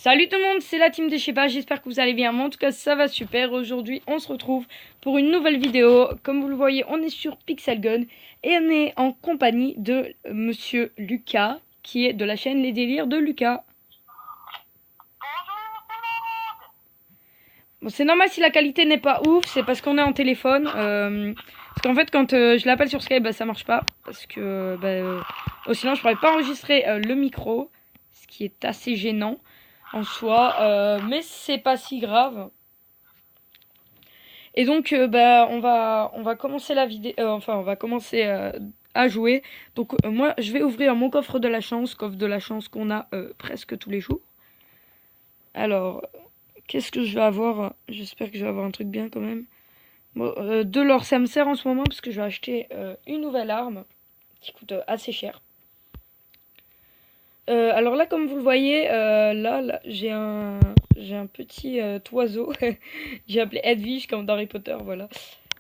Salut tout le monde, c'est la team des Sheba, j'espère que vous allez bien. Moi, en tout cas, ça va super. Aujourd'hui, on se retrouve pour une nouvelle vidéo. Comme vous le voyez, on est sur Pixel Gun et on est en compagnie de monsieur Lucas, qui est de la chaîne Les Délires de Lucas. Bon, c'est normal si la qualité n'est pas ouf, c'est parce qu'on est en téléphone. Parce qu'en fait, quand je l'appelle sur Skype, bah, ça marche pas. Parce que sinon, je pourrais pas enregistrer le micro, ce qui est assez gênant en soi, mais c'est pas si grave. Et donc on va commencer la vidéo, on va commencer à jouer. Donc moi je vais ouvrir mon coffre de la chance, qu'on a presque tous les jours. Alors qu'est-ce que je vais avoir? J'espère que je vais avoir un truc bien quand même. Bon, de l'or ça me sert en ce moment parce que je vais acheter une nouvelle arme qui coûte assez cher. Alors là, comme vous le voyez, là j'ai un petit oiseau. J'ai appelé Edwige comme dans Harry Potter, voilà.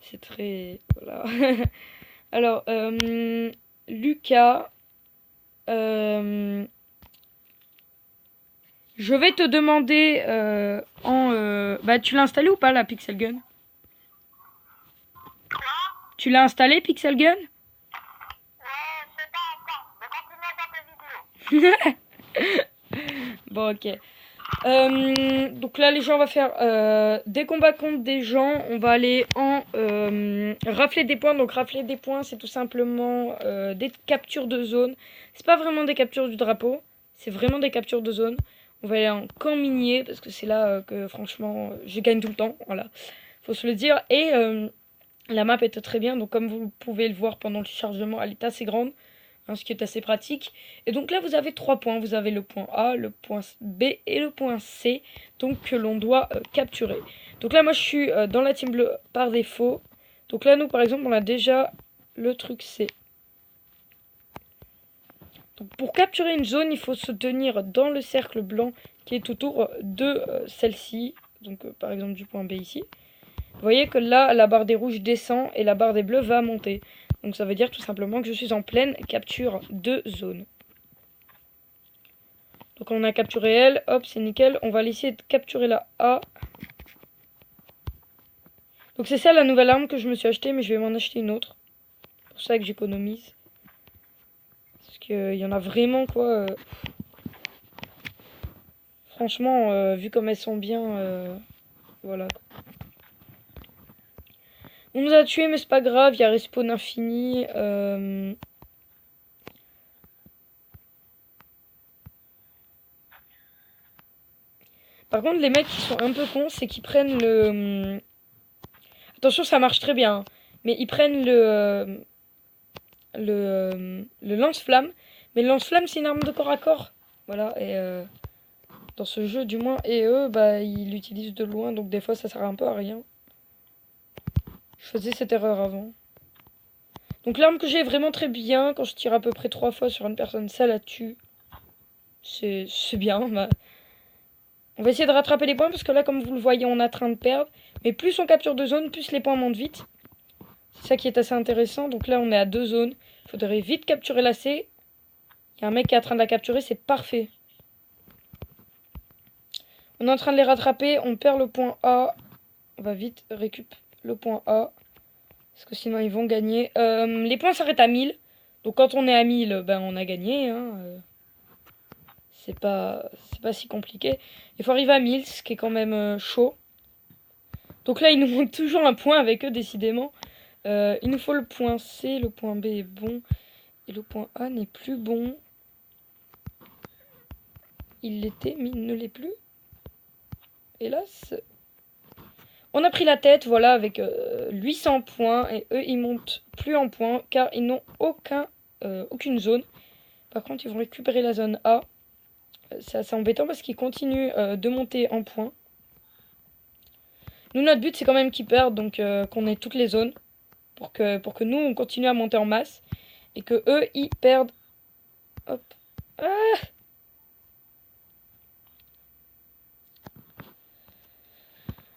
C'est très... voilà. Alors, Lucas, je vais te demander tu l'as installé ou pas la Pixel Gun? Tu l'as installé Pixel Gun? Bon, ok. Donc là, les gens, on va faire des combats contre des gens. On va aller en rafler des points. Donc rafler des points, c'est tout simplement des captures de zone. C'est pas vraiment des captures du drapeau, c'est vraiment des captures de zone. On va aller en camp minier parce que c'est là que franchement, je gagne tout le temps. Voilà, faut se le dire. Et la map est très bien. Donc comme vous pouvez le voir pendant le chargement, elle est assez grande. Ce qui est assez pratique. Et donc là, vous avez 3 points. Vous avez le point A, le point B et le point C, donc que l'on doit capturer. Donc là, moi, je suis dans la team bleue par défaut. Donc là, nous, par exemple, on a déjà le truc C. Donc pour capturer une zone, il faut se tenir dans le cercle blanc qui est autour de celle-ci. Donc par exemple du point B ici. Vous voyez que là, la barre des rouges descend et la barre des bleus va monter. Donc ça veut dire tout simplement que je suis en pleine capture de zone. Donc on a capturé elle, hop, c'est nickel. On va essayer de capturer la A. Donc c'est ça la nouvelle arme que je me suis achetée, mais je vais m'en acheter une autre. C'est pour ça que j'économise. Parce qu'il y en a vraiment quoi. Franchement, vu comme elles sont bien, voilà. On nous a tués, mais c'est pas grave, il y a respawn infini. Par contre, les mecs qui sont un peu cons, c'est qu'ils prennent le... Attention, ça marche très bien, hein. Mais ils prennent le lance-flamme. Mais le lance-flamme, c'est une arme de corps à corps. Voilà, et dans ce jeu, du moins. Et eux, ils l'utilisent de loin, donc des fois, ça sert un peu à rien. Je faisais cette erreur avant. Donc l'arme que j'ai est vraiment très bien. Quand je tire à peu près 3 fois sur une personne, ça la tue. C'est bien. On va essayer de rattraper les points parce que là, comme vous le voyez, on est en train de perdre. Mais plus on capture de zones, plus les points montent vite. C'est ça qui est assez intéressant. Donc là, on est à 2 zones. Il faudrait vite capturer la C. Il y a un mec qui est en train de la capturer, c'est parfait. On est en train de les rattraper. On perd le point A. On va vite récupérer le point A. Parce que sinon, ils vont gagner. Les points s'arrêtent à 1000. Donc quand on est à 1000, on a gagné. Hein. C'est pas si compliqué. Il faut arriver à 1000, ce qui est quand même chaud. Donc là, il nous manque toujours un point avec eux, décidément. Il nous faut le point C, le point B est bon. Et le point A n'est plus bon. Il l'était, mais il ne l'est plus. Hélas. On a pris la tête, voilà, avec 800 points. Et eux, ils montent plus en points, car ils n'ont aucune zone. Par contre, ils vont récupérer la zone A. C'est assez embêtant parce qu'ils continuent de monter en points. Nous, notre but, c'est quand même qu'ils perdent, donc qu'on ait toutes les zones. Pour que nous, on continue à monter en masse. Et que eux, ils perdent. Hop. Ah,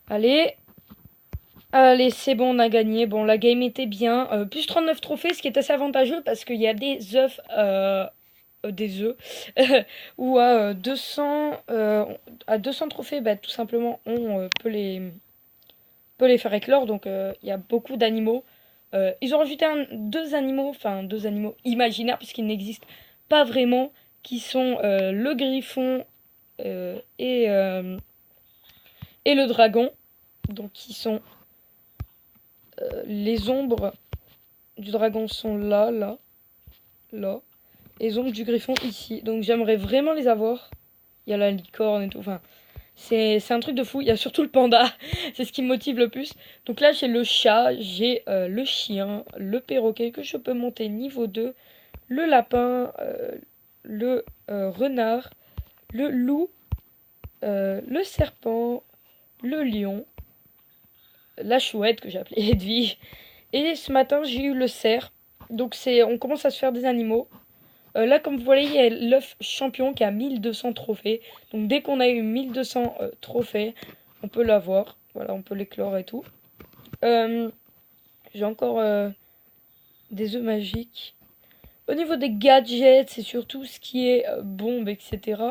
allez. Allez, c'est bon, on a gagné. Bon, la game était bien. Plus 39 trophées, ce qui est assez avantageux parce qu'il y a des œufs des œufs, ou à 200 trophées, bah, tout simplement, on peut les faire éclore. Donc il y a beaucoup d'animaux. Ils ont rajouté deux animaux imaginaires, puisqu'ils n'existent pas vraiment, qui sont le griffon euh, et, euh, et le dragon. Donc qui sont les ombres du dragon sont là, là, là. Et les ombres du griffon ici. Donc j'aimerais vraiment les avoir. Il y a la licorne et tout. Enfin, c'est un truc de fou. Il y a surtout le panda. C'est ce qui me motive le plus. Donc là, j'ai le chat, j'ai le chien, le perroquet que je peux monter niveau 2, le lapin, le renard, le loup, le serpent, le lion, la chouette que j'ai appelée Edwige. Et ce matin, j'ai eu le cerf. Donc on commence à se faire des animaux. Là, comme vous voyez, il y a l'œuf champion qui a 1200 trophées. Donc dès qu'on a eu 1200 trophées, on peut l'avoir. Voilà, on peut l'éclore et tout. J'ai encore des œufs magiques. Au niveau des gadgets, c'est surtout ce qui est bombe, etc.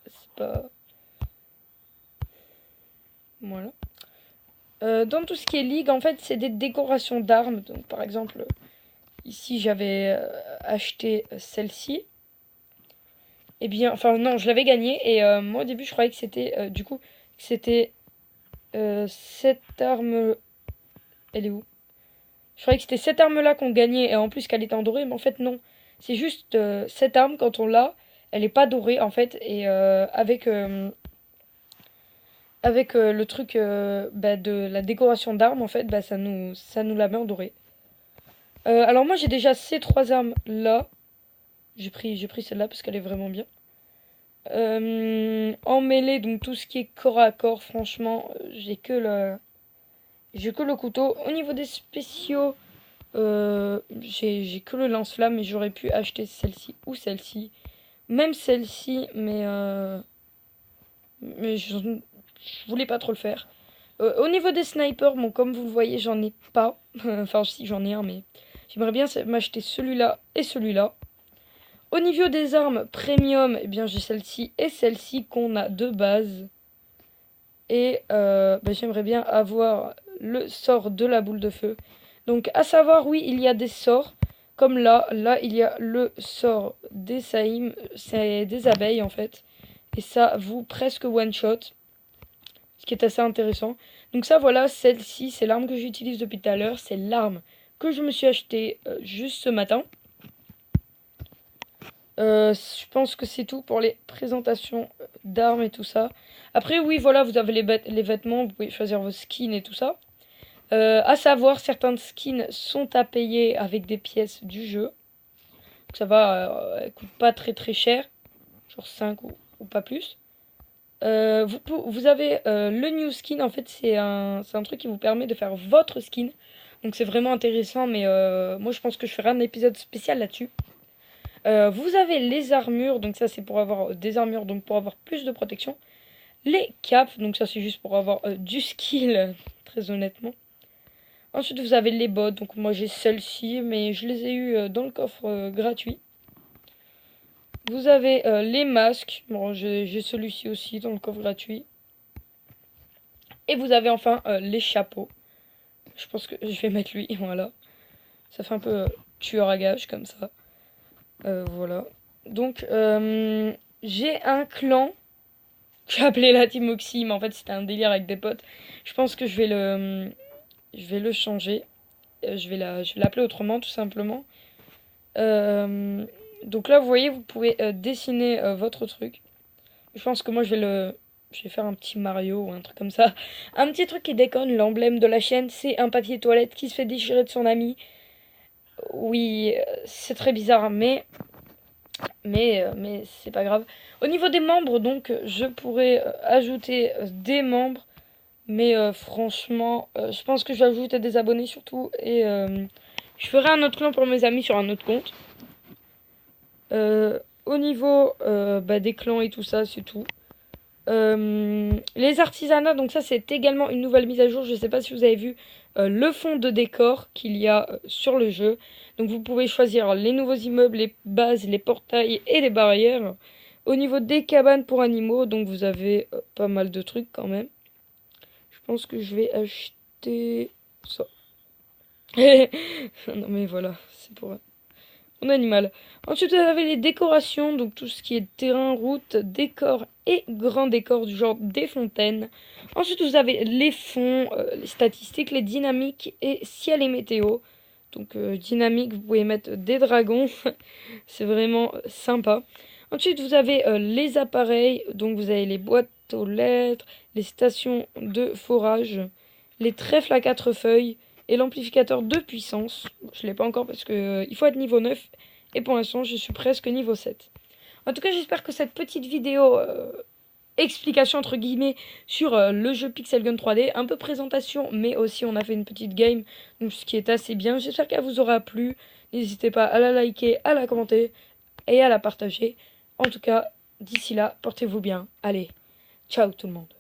C'est pas... Voilà. Dans tout ce qui est ligue, en fait, c'est des décorations d'armes. Donc par exemple, ici j'avais acheté celle-ci. Eh bien, enfin non, je l'avais gagnée. Et moi au début, je croyais que c'était du coup, que c'était cette arme... Elle est où? Je croyais que c'était cette arme-là qu'on gagnait et en plus qu'elle était en doré, mais en fait non. C'est juste cette arme, quand on l'a, elle est pas dorée en fait. Et avec le truc bah, de la décoration d'armes, en fait, bah, ça nous la met en doré. Alors moi j'ai déjà ces trois armes là. J'ai pris celle-là parce qu'elle est vraiment bien. En mêlée, donc tout ce qui est corps à corps, franchement, j'ai que le couteau. Au niveau des spéciaux, j'ai que le lance-flamme, mais j'aurais pu acheter celle-ci ou celle-ci. Même celle-ci, mais je voulais pas trop le faire. Au niveau des snipers, bon, comme vous le voyez, j'en ai pas. Enfin, si, j'en ai un, mais j'aimerais bien m'acheter celui-là et celui-là. Au niveau des armes premium, eh bien, j'ai celle-ci et celle-ci qu'on a de base. Et bah, j'aimerais bien avoir le sort de la boule de feu. Donc, à savoir, oui, il y a des sorts. Comme là, il y a le sort des saïms, c'est des abeilles en fait. Et ça vous presque one shot, ce qui est assez intéressant. Donc ça, voilà, celle-ci, c'est l'arme que j'utilise depuis tout à l'heure. C'est l'arme que je me suis achetée juste ce matin. Je pense que c'est tout pour les présentations d'armes et tout ça. Après, oui, voilà, vous avez les vêtements, vous pouvez choisir vos skins et tout ça. À savoir, certains skins sont à payer avec des pièces du jeu. Donc ça va, elles coûtent pas très très cher, genre 5 ou pas plus. Vous avez le new skin, en fait, c'est un truc qui vous permet de faire votre skin. Donc c'est vraiment intéressant, mais moi je pense que je ferai un épisode spécial là-dessus. Vous avez les armures, donc ça c'est pour avoir des armures, donc pour avoir plus de protection. Les capes, donc ça c'est juste pour avoir du skill, très honnêtement. Ensuite vous avez les bottes, donc moi j'ai celle-ci, mais je les ai eu dans le coffre gratuit. Vous avez les masques, bon j'ai celui-ci aussi dans le coffre gratuit. Et vous avez enfin les chapeaux. Je pense que je vais mettre lui, voilà. Ça fait un peu tueur à gage comme ça. Voilà. Donc, j'ai un clan que j'ai appelé la Team Oxy, mais en fait c'était un délire avec des potes. Je pense que je vais le changer. Je vais l'appeler autrement, tout simplement. Donc là, vous voyez, vous pouvez dessiner votre truc. Je pense que moi, je vais faire un petit Mario ou un truc comme ça. Un petit truc qui déconne, l'emblème de la chaîne, c'est un papier toilette qui se fait déchirer de son ami. Oui, c'est très bizarre, mais c'est pas grave. Au niveau des membres, donc, je pourrais ajouter des membres. Mais franchement, je pense que je vais ajouter des abonnés surtout. Et je ferai un autre clan pour mes amis sur un autre compte. Au niveau bah, des clans et tout ça, c'est tout. Les artisanats, donc ça c'est également une nouvelle mise à jour. Je sais pas si vous avez vu le fond de décor qu'il y a sur le jeu. Donc vous pouvez choisir les nouveaux immeubles, les bases, les portails et les barrières. Au niveau des cabanes pour animaux, donc vous avez pas mal de trucs quand même. Je pense que je vais acheter ça. Non mais voilà, c'est pour mon animal. Ensuite, vous avez les décorations, donc tout ce qui est terrain, route, décor et grand décor du genre des fontaines. Ensuite, vous avez les fonds, les statistiques, les dynamiques et ciel et météo. Donc dynamique, vous pouvez mettre des dragons, c'est vraiment sympa. Ensuite, vous avez les appareils, donc vous avez les boîtes aux lettres, les stations de forage, les trèfles à 4 feuilles et l'amplificateur de puissance. Je ne l'ai pas encore parce que il faut être niveau 9 et pour l'instant, je suis presque niveau 7. En tout cas, j'espère que cette petite vidéo explication entre guillemets sur le jeu Pixel Gun 3D, un peu présentation, mais aussi on a fait une petite game, donc ce qui est assez bien. J'espère qu'elle vous aura plu. N'hésitez pas à la liker, à la commenter et à la partager. En tout cas, d'ici là, portez-vous bien. Allez, ciao tout le monde.